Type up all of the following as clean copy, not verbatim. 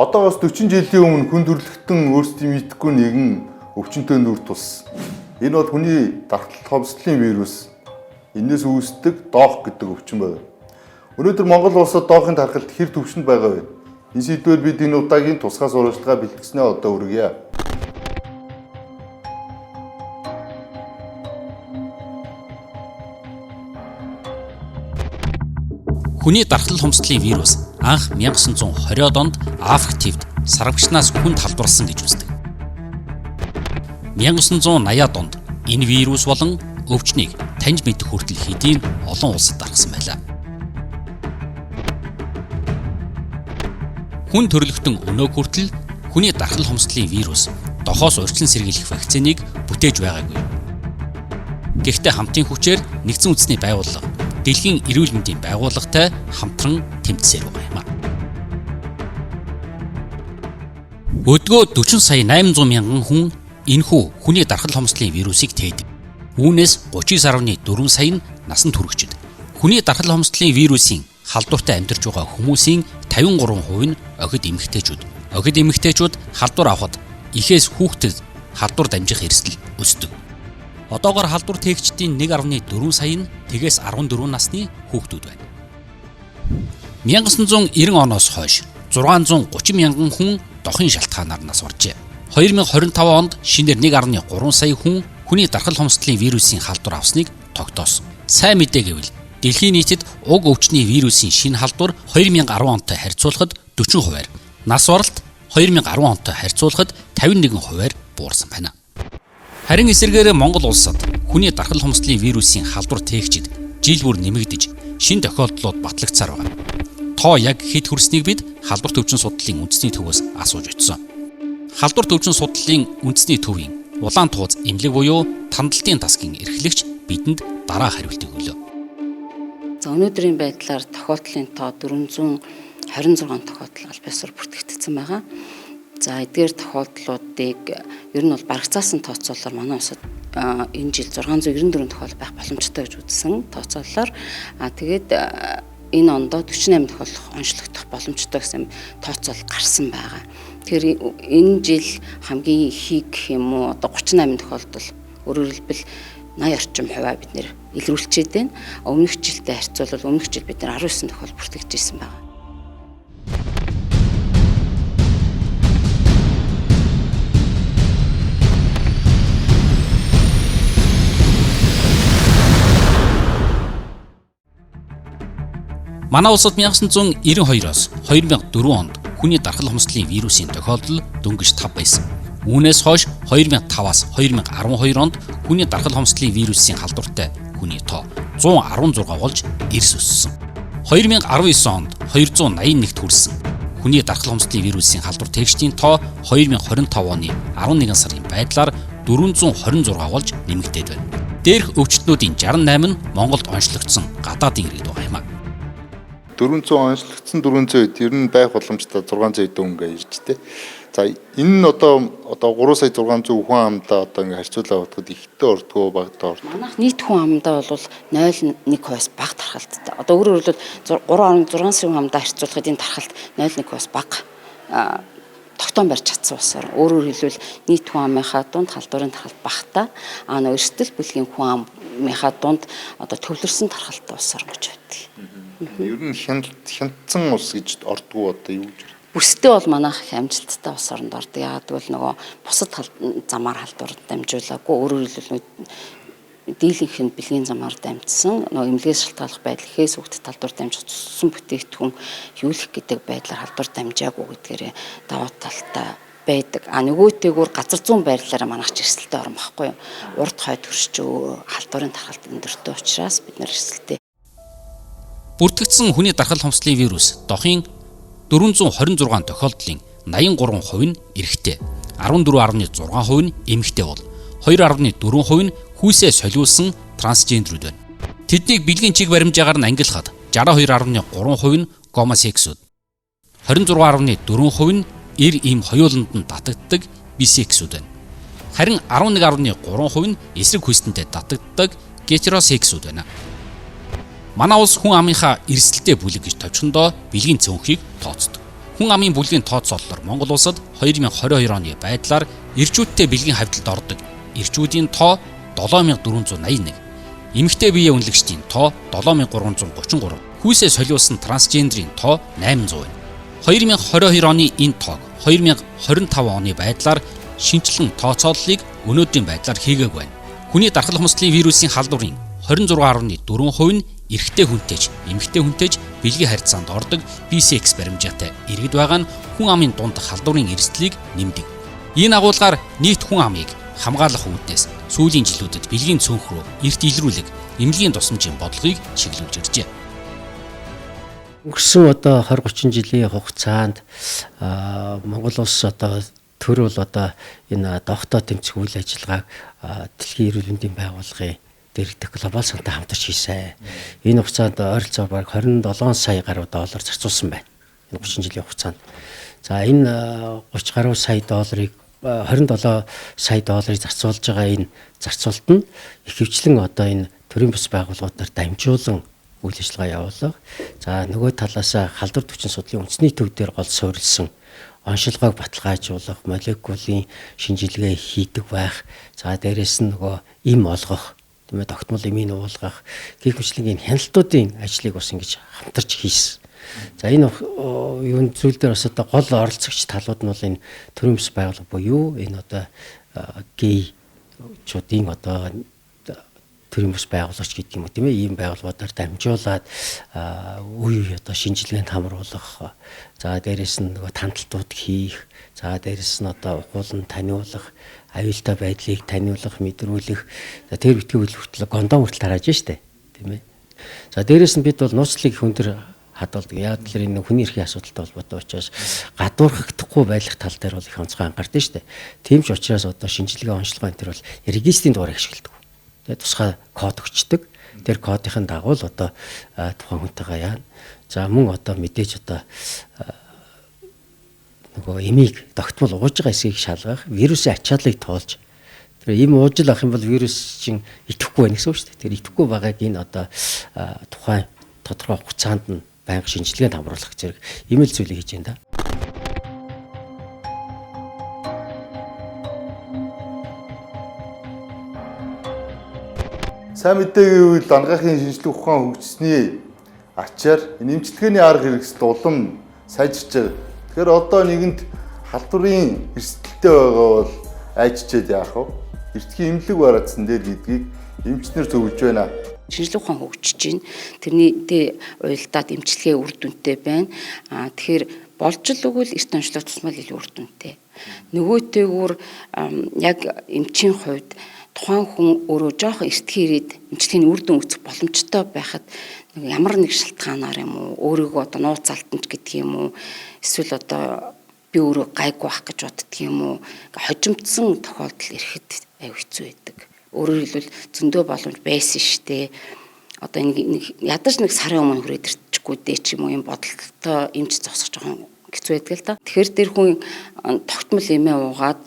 Одоогоос 40 жилийн өмнө хүн төрөлхтөн өөрсдийн мэдхгүй нэгэн өвчнөд нүр тус. Энэ бол хүний дархлал хомсдлын вирус. Энээс үүсдэг доох гэдэг өвчин байна. Өнөөдөр Монгол улсад доохын тархалт хэр төвшөнд байгаа вэ? Энэ сэдвээр бид энэ удаагийн тусгай сурвалжлага бэлтгэснээ одоо үргье. Хүний дархлал хомсдлын вирус анх 1920-од онд Африкт сарвагчнаас хүнд халдварласан гэж үздэг. 1980-ад онд энэ вирус болон өвчнийг таньж мэдэх хүртэл хэдийн олон улсад дарсан байлаа. Хүн төрөлхтөн өнөө хүртэл хүний дархлал хомсдлын вирус дохоос урьдчилан сэргийлэх вакциныг бүтээж байгаагүй. Гэхдээ хамтын хүчээр нэгдсэн үндэсний байгууллага Дэлхийн эрүүл мэндийн байгууллагатай хамтран тэмцсээр байгаа юм а. Өдгөө 40 сая 800 мянган хүн энэхүү хүний дархлал хомсдлын вирусыг тээдэг. Үүнээс 39.4 сая нь насанд хүрэгчид. Хүний дархлал хомсдлын вирусын халдвартай амьдарч байгаа хүмүүсийн 53% нь охид эмэгтэйчүүд. Охид эмэгтэйчүүд халдвар авахад эхээс хүүхдэд халдвар дамжих эрсдэл өсдөг. Одоогоор халдвар тээгчдийн 1.4 сая нь тэгээс 14 насны хүүхдүүд байна. 1990 оноос хойш 630 мянган хүн дохын шалтгаанаар нас баржээ. 2025 онд шинээр 1.3 сая хүн хүний дархлал хомсдлын вирусын халдвар авсныг тогтоосон. Сайн мэдээ гэвэл дэлхийн нийтэд уг өвчний вирусын шинэ халдвар 2010 онтой харьцуулахад 40%, нас баралт 2010 онтой харьцуулахад 51%-аар буурсан байна. Харин эсвэргээр Монгол улсад хүний дархлал хомсдлын вирусын халдвар тээгчид жил бүр нэмэгдэж, шинэ тохиолдлууд батлагдсаар байгаа. Тоо яг хэд хүрснийг бид халдвар төвчин судлалын үндэсний төвөөс асууж очсон. Халдвар төвчин судлалын үндэсний төвийн улаан тууз эмнэлэг буюу тандалтын тасгийн эрхлэгч бидэнд дараа хариултыг өглөө. За өнөөдрийн байдлаар тохиолдлын тоо 426 тохиолдол аль биесээр бүртгэгдсэн байгаа. За эдгээр тохиолдлуудыг ер нь бол барагцаасан тооцоолоор манай улсад энэ жил 694 тохиолдол байх боломжтой гэж үзсэн тооцоололоор тэгээд энэ ондоо 48 тохиолдол онцлогдох боломжтой гэсэн тооцоол гарсан байгаа. Тэгэхээр энэ жил хамгийн ихийг гэх юм уу одоо 38 тохиолдол өөрөөр хэлбэл 80 орчим хувиа бид нэр илрүүлчихэд байна. Өмнөх жилтэй харьцуулбал өмнөх жил бид нэр 19 тохиолдол бүртгэжсэн байгаа. Манай улсад 1992-оос 2004 онд хүний дархлал хомсдлын вирусын тохиолдол дөнгөж 5 байсан. Үүнээс хойш 2005-аас 2012 онд хүний дархлал хомсдлын вирусын халдвартай хүний тоо 116 болж эрс өссөн. 2019 онд 281-т хүрсэн. Хүний дархлал хомсдлын вирусын халдвар тээгчдийн тоо 2025 оны 11 сарын байдлаар 426 болж нэмэгдээд байна. Дээрх өвчтнүүдийн 68 нь Монголд онцлогдсон гадаадын иргэд байгаа юм а. 400 онцлогдсон 400 ер нь байх боломжтой 600 хэдэн хүн гэж тэ. За энэ нь одоо 3 сая 600 хүн амдаа одоо ингэ харьцуулаад бодоход ихтэй ордгоо багтаа ордог. Манайх нийт хүн амдаа бол 0.1%-аас бага тархалттай. Одоо өөрөөр хэлбэл 3.6 сая хүн амдаа харьцуулахад энэ тархалт 0.1%-аас бага тогтоон барьж чадсан усаар өөрөөр хэлбэл нийт хүн амынхаа дунд халдварын тархалт багтаа нөө эрсдэл бүлгийн хүн амынхаа дунд одоо төвлөрсөн тархалттай усаар гэж байдаг. Ер нь хяналтсан ус гэж ордгоо одоо юу гэж. Бүстэй бол манайх их амжилттай ус оронд ордог. Яагаад гэвэл нөгөө бусад замаар халдвар дамжуулаагүй өөрөөр хэлбэл дийлэнх нь бэлгийн замаар дамжсан нөгөө эмнэлгээс шалтгааллах байдал ихээс үгт талдвар дамжих цусан бүтээгдэхүүн юулах гэдэг байдлаар халдвар дамжаагүй гэдгээрээ даваа талтай байдаг. Нөгөөтэйгүр газар зүүн байрлалаараа манайх ч эрсдэлтэй орон багхгүй юу. Урд хойд төрч халдварын тархалт өндөртэй учраас бид нар эрсдэлтэй. Бүртгэгдсэн хүний дархлал хомсдлын вирус дохын 426 тохиолдлын 83% нь эрэгтэй, 14.6% нь эмэгтэй бол 2.4% нь хүйсээ солиулсан трансгендерүүд байна. Тэднийг бэлгийн чиг баримжаагаар нь ангилахад 62.3% нь гомосексуд, 26.4% нь эр им хоёуланд нь татагддаг бисексуд байна. Харин 11.3% нь эсрэг хүйстэнтэй татагддаг гетеросексуд байна. Манай улс хүн амынхаа эрсдэлтэй бүлэг гэж товчхондоо бэлгийн цөөнхийг тооцдог. Хүн амын бүлгийн тооцоололоор Монгол улсад 2022 оны байдлаар эрчүүдтэй бэлгийн хавьталд ордог эрчүүдийн тоо 7481, эмэгтэй биеэ үнэлэгчдийн тоо 7333, хүйсээ солиулсан трансгендерийн тоо 800 байна. 2022 оны энэ тоог 2025 оны байдлаар шинжилэн тооцооллыг өнөөдрийн байдлаар хийгээгүй байна. Хүний дархал хомсдлын вирусын халдварын 26.4% нь эрэгтэй хүнтэйч, эмэгтэй хүнтэйч бэлгийн харьцаанд ордог BCX баримжаатай иргэд байгаа нь хүн амын дунд халдварын эрсдлийг нэмдэг. Энэ агуулгаар нийт хүн амыг хамгаалах үүднээс сүүлийн жилүүдэд бэлгийн цөөнх рүү эрт илрүүлэг эмнэлгийн тусламжийн бодлогыг чиглүүлж иржээ. Өнгөрсөн одоо 20-30 жилийн хугацаанд Монгол улс одоо төрөл энэ доктор тэмцэх үйл ажиллагааг дэлхийн эрүүл мэндийн байгууллагын дэргэдэх глобал сантай хамтарч хийсэн. Энэ хугацаанд ойролцоогоор бараг 27 сая гаруй доллар зарцуулсан байна. Энэ 30 жилийн хугацаанд. За энэ 30 гаруй сая долларыг 27 сая долларыг зарцуулж байгаа энэ зарцуулалт нь ихэвчлэн одоо энэ төрийн бус байгууллагуудаар дамжуулан үйл ажиллагаа явуулах. За нөгөө талаас халдвар түвшин судлалын үндэсний төв дээр гол суурилсан оншилгоог баталгаажуулах, молекулын шинжилгээ хийдэг байх. За дээрэс нь нөгөө им олгох, тийм ээ, тогтмол имийг уулгах, гэх мэтлэн хяналтуудын ажлыг бас ингэж хамтарч хийсэн. За энэ юун зүйл дээр бас одоо гол оролцогч талууд нь бол энэ төрийн бус байгууллага буюу энэ одоо гейчүүдийн одоо төрийн бус байгуулагч гэдэг юм уу, тийм ээ, ийм байгууллагуудаар дамжуулаад үе одоо шинжилгээнд хамруулах, за дээрэс нь нөгөө танталтууд хийх, за дээрэс нь одоо ухуулан таниулах, аюултай байдлыг таниулах, мэдрүүлэх, тэр битгий үйл хүртэл гондом хүртэл тарааж штэ, тийм ээ. За дээрэс нь бид бол нууцлыг хүндэр хадгалдаг. Яг л энэ хүний эрхийн асуудалтай холбоотой учраас гадуурхагдахгүй байх тал дээр бол их онцгой анхаардаг штэ. Тийм ч учраас одоо шинжилгээ онцлогоо энэ төр бол регистрийн дугаарыг ашигладаг. Тэгээ тусгай код өгчдөг. Тэр кодын дагуу л одоо тухайн хүнтэйгээ яана. За мөн одоо мэдээж одоо нөгөө эмийг тогтмол ууж байгаа эсэхийг шалгах, вирусын ачааллыг тоолж, тэр эм ууж л ах юм бол вирус чинь идэхгүй байх гэсэн үг шүү дээ. Тэр идэхгүй байгааг энэ одоо тухайн тодорхой хугацаанд нь байнга шинжилгээнд хамруулах зэрэг ийм л зүйлийг хийж байна да. Сайн мэдээгийн үед ангаахын шинжилгээ ухаан хөгжсөний ачаар нэмжлэгээний арга хэрэгсэл улам сайжирч байгаа. Тэгэхээр одоо нэгэнт халдварын эрсдэлтэй байгаа бол айччихэд яах вэ? Эртхийн эмнэлэг бараадсан дээр гэдгийг эмчнэр зөвлөж байна. Шинжилгээ ухаан хөгжиж байна. Тэрнийдээ уялдаад эмчилгээ үр дүнтэй байна. Тэгэхээр болж л өгвөл эрт онцлог тусмал илүү үр дүнтэй. Нөгөөтэйгүр яг эмчийн хувьд тухайн хүн өөрөө жоохон эртхэн ирээд эмчилгээний үр дүн үзэх боломжтой байхад ямар нэг шалтгаанаар юм уу, өөрийгөө одоо нууц алтанч гэдэг юм уу, эсвэл одоо би өөрөө гайгүй байх гэж боддөг юм уу, хожимдсан тохиолдол ирэхэд аюу хэцүү байдаг. Өөрөөр хэлбэл зөндөө боломж байсан штэ. Одоо нэг ядаж нэг сарын өмнө хүрээд ирчихгүй дээ ч юм уу, юм бодолтой эмч зогсох жоохон хэцүү байдаг л да. Тэгэхээр тэр хүн тогтмол эмээ уугаад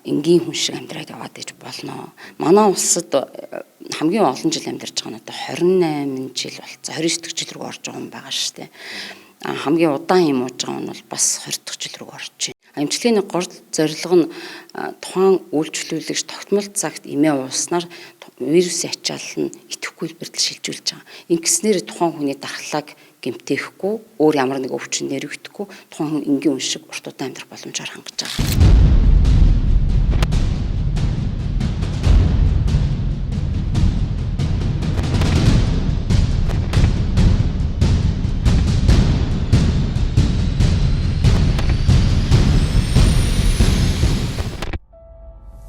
энгийн хүн шиг амьдраад яваад иж болно. Манай улсад хамгийн олон жил амьдарч байгаа нь одоо 28 жил болцсон. 29 дэх жил рүү орж байгаа юм байгаа шүү дээ. Хамгийн удаан юм ууж байгаа нь бол бас 20 дэх жил рүү орж байна. Эмчилгээний гол зорилго нь тухайн үйлчлүүлэгч тогтмол цагт эмээ ууснаар вирусын ачаал нь идэхгүй бэртэл шилжүүлж байгаа. Ингэснээр тухайн хүний дархлааг гэмтээхгүй, өөр ямар нэг өвчин нэрвэгдэхгүй, тухайн хүн энгийн хүн шиг урт удаан амьдрах боломжоор хангаж байгаа.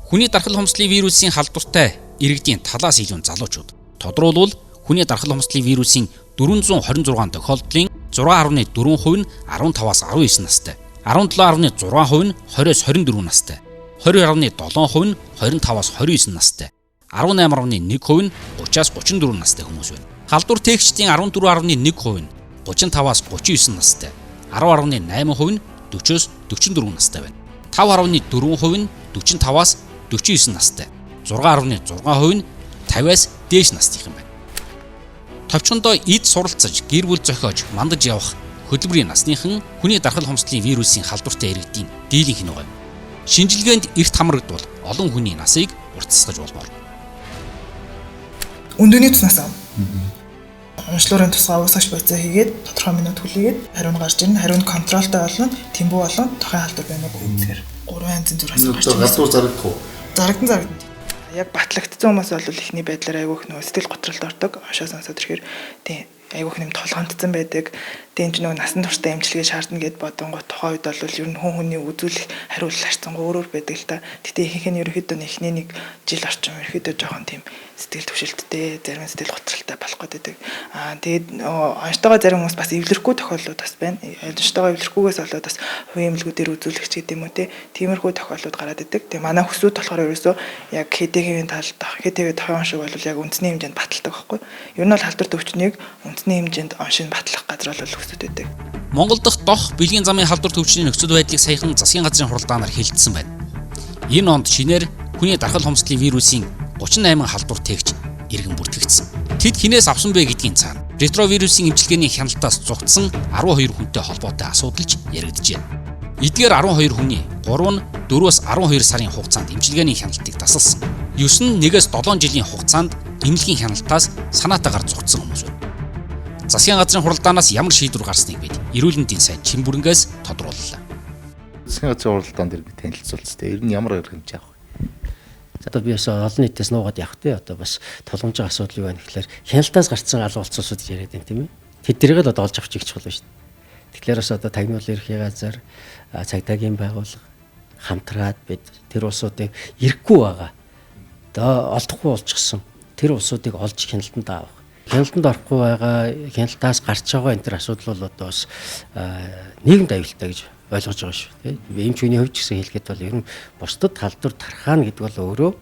Хүний дархал хомсдлын вирусын халдвартай иргэдийн талаас илүү залуучууд. Тодруулбал хүний дархал хомсдлын вирусын 426 тохиолдлын 6.4% нь 15-аас 19 настай, 17.6% нь 20-с 24 настай, 20.7% нь 25-аас 29 настай, 18.1% нь 30-аас 34 настай хүмүүс байна. Халдвар тээгчдийн 14.1% нь 35-аас 39 настай, 10.8% нь 40-с 44 настай байна. 5.4% нь 45-аас 49 настай, 6.6% нь 50-аас дээш настай юм байна. Товчхондоо эд суралцаж, гэр бүл зохиож, мандаж явах хөдөлмөрийн насныхан хүний дархал хомсдлын вирусын халдвартай иргэдийн дийлэнх нь байгаа. Шинжилгээнд эрт хамрагдвал олон хүний насыг уртасгаж болмоор. Өндөөний туснаас уншлуурын тусгай уусгаж байцаа хийгээд тодорхой минут хүлээгээд хариу нь гарч ирнэ. Хариу нь контролтой болно, тэмбүү болон тохион халдвар байна уу гэхээр 3 янзын зураг гарч ирнэ. Гадуур зарагдах уу? Зарагдан. Яг батлагдсан хүмүүс бол ихний байдлаар айгүйх нөө сэтгэл готролд ордог. Хашаа сонсоод ирэхээр тийм айгүйх нэм толгомдсон байдаг. Тэгээд энэ нөгөө насан туршдаа эмчилгээ шаардна гэд бодонгоо тухайн үед бол ер нь хүн хүний үзүүлэх хариулт харьцангуй өөрөөр байдаг л та. Гэтэ ихэнх нь ерөөхдөө эхний нэг жил орчим ерөөхдөө жоохон тийм сэтгэл төвшөлттэй, зарим сэтгэл готролтой болох гэдэг. Тэгээд онцтойгоо зарим хүмүүс бас эвлэрэхгүй тохиолдлууд бас байна. Онцтойгоо эвлэрэхгүйгээс болоод бас хувийн эмнэлгүүдээр үзүүлэгч гэдэг юм уу те. Тиймэрхүү тохиолдлууд гараад идэг. Тэгээд манай хүсүүд болохоор ерөөсөө яг ХТГ-ийн талд ХТГ тохион шиг бол яг үндэсний хэмжээнд баталдаг байхгүй. Ер нь бол халдвар төвчнийг үндэсний хэмжээнд оншин батлах газар бол хүсүүд байдаг. Монгол дахь дох бэлгийн замын халдвар төвчний нөхцөл байдлыг саяхан засгийн газрын хуралдаанаар хэлэлцсэн байна. Энэ онд шинээр хүний дархал хомсдлын вирусын 38 халдвар тээгч иргэн бүртгэгдсэн. Тэд хинээс авсан бэ гэдгийн цаана ретровирусын эмчилгээний хяналтаас зугтсан 12 хүнтэй холбоотой асуудалж яригджээ. Эдгээр 12 хүний 3 нь 4-өөс 12 сарын хугацаанд эмчилгээний хяналтыг тасалсан. 9 нь 1-ээс 7 жилийн хугацаанд эмнэлгийн хяналтаас санаатаагаар зугтсан хүмүүс байна. Засгийн газрын хуралдаанаас ямар шийдвэр гарсныг бид эрүүл мэндийн сайд Чинбүрэнгээс тодрууллаа. Засгийн газрын хуралдаанд ирэх танилцуулцтай. Ер нь ямар арга хэмжээ авах вэ? Одоо би бас олон нийтээс нуугаад явах те одоо бас толгомжийн асуудал юу байна гэхээр хяналтаас гарцсан алга болцоосууд яриад байна тийм ээ. Тэднийг л одоо олж авчих чухал байна шүү дээ. Тэгэхээр бас одоо тагнуул ерхий газар, цагдаагийн байгууллага хамтраад бид тэр улсуудыг ирэхгүй байгаа. Одоо олдохгүй болчихсон. Тэр улсуудыг олж хяналтанд авах. Хяналтанд орохгүй байгаа, хяналтаас гарч байгаа энэ төр асуудал бол одоо бас нийгэмд аюултай гэж ойлгож байгаа шүү тийм. Эмч хүний хувьд ч гэсэн хэлэхэд бол ер нь бусдад халдвар тархаана гэдэг бол өөрөө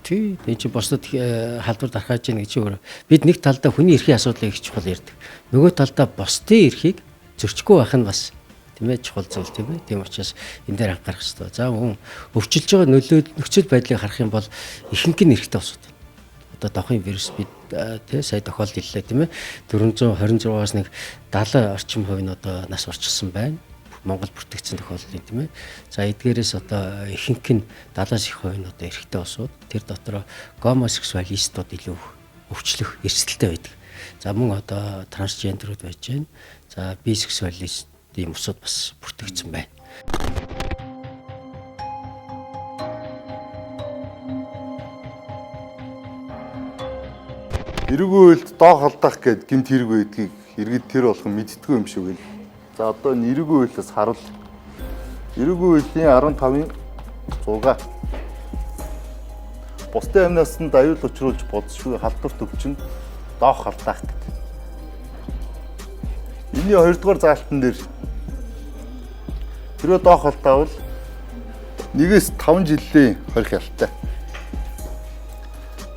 тийм энэ чинь бусдад халдвар тархааж яах гэж өөрөө бид нэг талдаа хүний эрхийн асуудлыг их чухал ярьдаг. Нөгөө талдаа бусдын эрхийг зөрчихгүй байх нь бас тийм ээ чухал зүйл тийм ээ. Тийм учраас энэ дээр анхаарах хэрэгтэй. За хүн өвчлөж байгаа нөхцөл байдлыг харах юм бол ихэнх нь эрхтэй асуудал. Одоо дохын вирус бид тий сая тохиолдол хэллээ тийм ээ 426-аас нэг 70 орчим хувь нь одоо нас орчихсон байна. Монгол бүртгэгдсэн тохиолдол тийм ээ. За эдгээрээс одоо ихэнх нь 70-аас их хувь нь одоо эрэгтэй усуд тэр дотор гомосексуалистууд илүү өвчлөх эрсдэлтэй байдаг. За мөн одоо трансгендерүүд байж байна. За бисексуалист ийм усуд бас бүртгэгдсэн байна. Эрүүгийн үйлд доо халдах гэд гэмт хэрэг байдгийг иргэд тэр болгон мэддэггүй юм шиг байна. За одоо энэ эрүүгийн үйлээс харуул. Эрүүгийн үйлийн 15-ын 6. Бусдын амнасанд аюул учруулж бодсгүй халдвар төвчин доох халдах гэдэг. Энийн 2 дугаар заалтан дээр тэрөө доох халдаавал 1-ээс 5 жилийн хорих ялтай.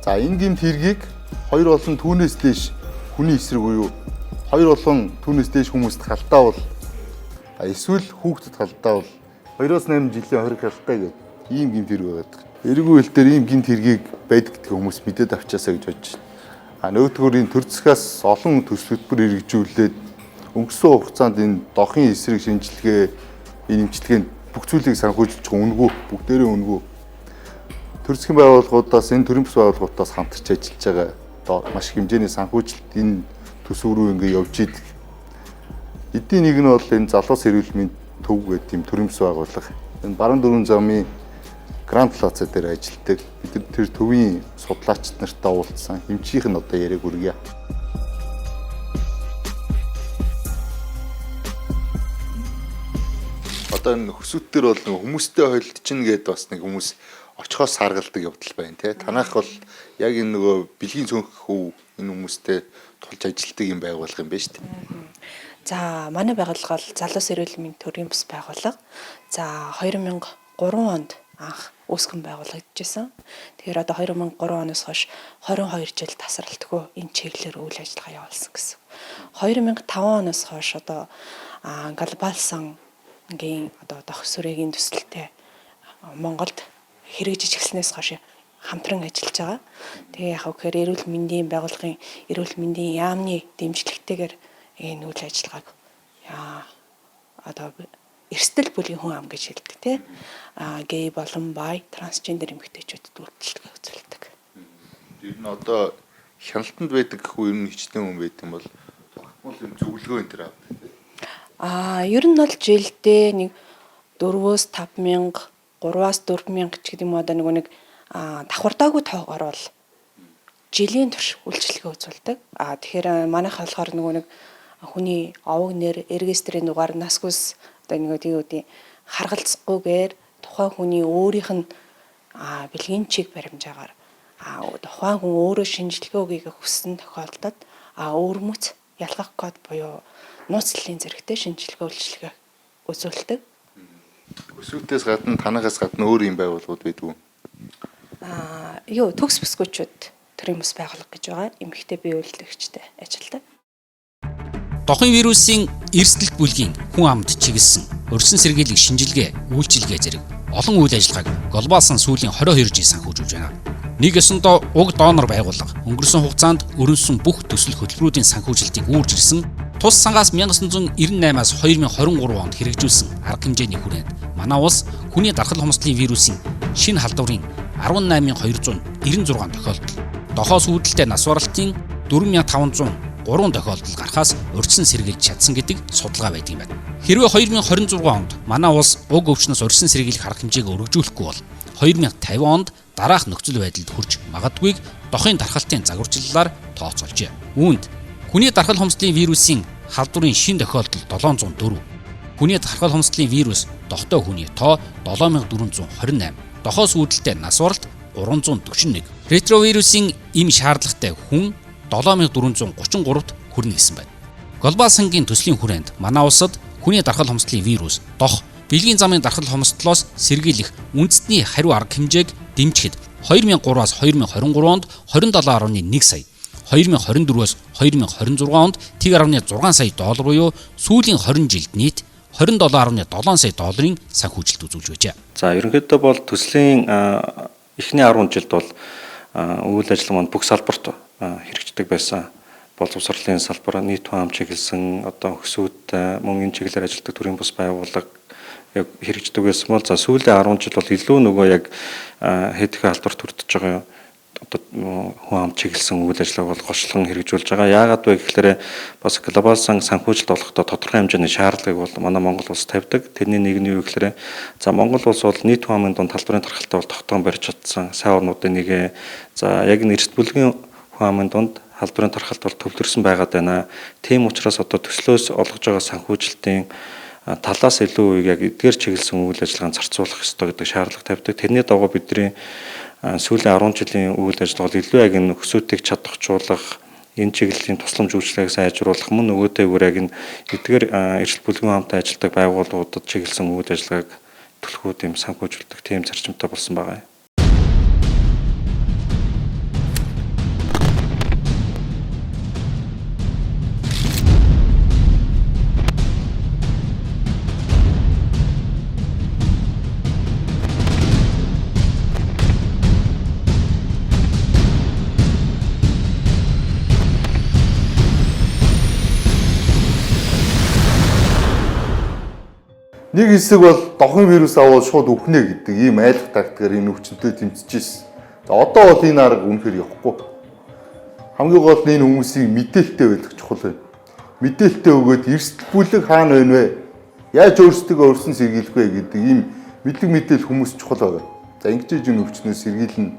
За энэ гэмт хэргийг 2 болон түүнээс дээш хүний эсрэг буюу 2 болон түүнээс дээш хүмүүст халдаавал эсвэл хүүхдэд халдаавал 2-8 жилийн хориг халтай гэдэг ийм гэмт хэрэг байдаг. Эрүүгийн үйл дээр ийм гэмт хэргийг байдаг гэдэг хүмүүс мэдээд авчаасаа гэж бодож байна. Нөгөөдгөр энэ төр засгаас олон төс хөтөлбөр хэрэгжүүлээд өнгөрсөн хугацаанд энэ дохын эсрэг шинжилгээ энэ эмчилгээнд бүх зүйлийг санхүүжилж байгаа үнэгүй бүгдээрээ үнэгүй. Төр засгийн байгууллагуудаас энэ төрийн бас байгууллагуудаас хамтарч ажиллаж байгаа маш их хэмжээний санхүүжилт энэ төсөв рүү ингэ явж идэг. Эдийн нэг нь бол энэ залуус эрүүл мэнд төв гэдэг тийм төрийн бас байгууллага. Энэ баруун дөрвөн замын Гранд Плаза дээр ажилладаг. Бид тэр төвийн судлаачид нартай уулзсан. Эмчийнх нь одоо яриаг үргье. Одоо энэ хөсөттөр бол хүмүүстэй хойлдчихна гэдээ бас нэг хүмүүс очихоос харгалдаг явдал байна тий. Танах бол яг энэ нөгөө бэлгийн цөөнх хөв энэ хүмүүстэй тулж ажилладаг юм байгуулга юм байна шүү дээ. За манай байгууллага бол залуус эрүүл мэндийн төрийн бас байгууллага. За 2003 онд анх үүсгэн байгуулагдчихсан. Тэгэхээр одоо 2003 оноос хойш 22 жил тасралтгүй энэ чиглэлээр үйл ажиллагаа явуулсан гэсэн. 2005 оноос хойш одоо Глобалсангийн одоо дох сүрээгийн төсөлтэй Монголд хэрэгжиж эхэлснээс хойш хамтран ажиллаж байгаа. Тэгээ яг гэхээр эрүүл мэндийн байгууллагын эрүүл мэндийн яамны дэмжлэгтэйгээр энэ үйл ажиллагааг одоо эрсдэл бүлгийн хүн ам гэж хэлдэг тий. Гей болон бай, трансгендер эмэгтэйчүүдэд үйлчлэгээ үзүүлдэг. Ер нь одоо хяналтанд байдаг гэхүү ер нь хичнээн хүн байт юм бол юм зөвлөгөө энэ төр авдаг. Ер нь бол жилдээ нэг 4-5 мянга, 3-4 мянга ч гэдэг юм одоо нэг давхардаагүй тоогоор бол жилийн турш үйлчлэгээ үзүүлдэг. Тэгэхээр манайх болохоор нэг хүний овог нэр, регистрийн дугаар, нас хүс одоо нэг тийм харгалзахгүйгээр тухайн хүний өөрийнх нь бэлгийн чиг баримжаагаар тухайн хүн өөрөө шинжилгээ өгье гэх хүссэн тохиолдолд өвөрмөц ялгах код буюу нууцлалын зэрэгтэй шинжилгээ үйлчлэгээ үзүүлдэг. Өсвөлтөөс гадна танаас гадна өөр юм байгууллагууд байдгүй. Төгс бүсгүйчүүд төрийн бас байгууллага гэж байгаа. Эмэгтэй бие үйлдвэрчтэй ажилдаг. Дохын вирусын эрсдэлт бүлгийн хүн амд чиглэсэн өрсөн сэргийлэх шинжилгээ, үйлчилгээ зэрэг олон үйл ажиллагааг Global Sun сүүлийн 22 жил санхүүжүүлж байна. Нэг ёсондоо уг донор байгууллага өнгөрсөн хугацаанд өрнөсөн бүх төсөл хөтөлбөрүүдийн санхүүжилтийг үүрж ирсэн тус сангаас 1998-аас 2023 онд хэрэгжүүлсэн арга хэмжээний хүрээнд манай улс хүний дархал хомсдлын вирусын шинэ халдварын 18296 тохиолдол, дохоос үүдэлтэй нас баралтын 4503 тохиолдол гарахаас урьдчилан сэргийлж чадсан гэдэг судалгаа байдаг юм байна. Хэрвээ 2026 онд манай улс уг өвчнөөс урьдчилан сэргийлэх арга хэмжээг өргөжүүлэхгүй бол 2050 онд дараах нөхцөл байдалд хүрч магадгүйг дохын дархалтын загварчлалаар тооцоолжээ. Үүнд хүний дархал хомсдлын вирусын халдварын шинэ тохиолдол 704, хүний дархал хомсдлын вирус дохтой хүний тоо 7428, дохоос үүдэлтэй нас баралт 341, ретровирусын им шаардлагатай хүн 7433-т хүрнэ гэсэн байна. Global Sun-гийн төслийн хүрээнд манай улсад хүний дархал хомсдлын вирус, дох, бэлгийн замын дархал хомсдлоос сэргийлэх үндэсний хариу арга хэмжээг дэмжихэд 2003-аас 2023 онд 27.1 сая, 2024-өөс 2026 онд 1.6 сая доллар буюу сүүлийн 20 жилд нийт 27.7 сая долларын санхүүжилт үзүүлж байжээ. За ерөнхийдөө бол төслийн эхний 10 жилд бол үйл ажиллагаа маань бүх салбарт хэрэгждэг байсан. Боловсролын салбар, нийт хүн ам чиглэсэн одоо хөсөөд мөн энэ чиглэлээр ажилладаг төрийн бус байгууллага хэрэгждэг байсан бол за сүүлийн 10 жил бол илүү нөгөө яг хэдхэн халдварт хүрдэж байгаа одоо хүн ам чиглэсэн үйл ажиллагааг бол голчлон хэрэгжүүлж байгаа. Яагаад вэ гэхээр бас Global Sun санхүүжилт олохдоо тодорхой хэмжээний шаардлагыг бол манай Монгол улс тавьдаг. Тэрний нэг нь юу гэхээр за Монгол улс бол нийт хүн амын дунд халдварын тархалтай бол тогтоон барьж чадсан сайн орнуудын нэг. За яг энэ эрсдэл бүлгийн хүн амын дунд халдварын тархалт бол төвлөрсөн байгаад байна. Тийм учраас одоо төслөөс олгож байгаа санхүүжилтийн талаас илүү яг эдгээр чиглэсэн үйл ажиллагаанд зарцуулах ёстой гэдэг шаардлага тавьдаг. Тэрний дагуу бидний сүүлийн 10 жилийн үйл ажиллагаа илүү яг энэ өсөөтийг чадахжуулах, энэ чиглэлийн тусламж үйлчлэгийг сайжруулах мөн нөгөөтэйгүр яг энэ эдгээр эрсдэл бүлгийн хамтаа ажилладаг байгууллагуудад чиглэсэн үйл ажиллагааг төлхөө тийм санхүүжүүлдэг тийм зарчимтай болсон байгаа юм. Нэг хэсэг бол дохын вирус аваад шууд үхнэ гэдэг ийм айлах тактикаар энэ өвчнөд тэмцэж ирсэн. За одоо бол энэ арга үнэхээр явахгүй. Хамгийн гол нь энэ хүмүүсийг мэдээлэлтэй байлгах чухал байна. Мэдээлэлтэй өгөөд эрсдэл бүлэг хаана байна вэ? Яаж өөрсдөө өрсөн сэргийлэх вэ гэдэг ийм мэдлэг хүмүүс чухал байна. За ингэж энэ өвчнөөс сэргийлнэ.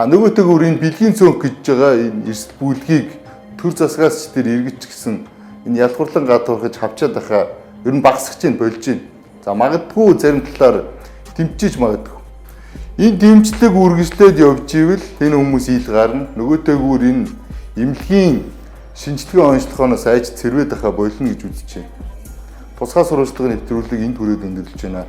Нөгөөтэйгөр энэ бэлгийн цөөнх гэж байгаа энэ эрсдэл бүлгийг төр засгаас ч тэр эргэж гисэн энэ ялгуурлан гадуурхаж хавчаад байхаа ер нь багасгаж чинь болж байна. За магадгүй зарим талаар дэмжиж магадгүй. Энэ дэмжлэг үргэлжлээд явж ивэл энэ хүмүүс ил гарна. Нөгөөтэйгүр энэ эмнэлгийн шинжилгээ онцлогоноос айж цэрвээд байхаа болно гэж үзэж байна. Тусгай сурвалжлагын нэвтрүүлэг энэ төрөйд өндөрлөж байна.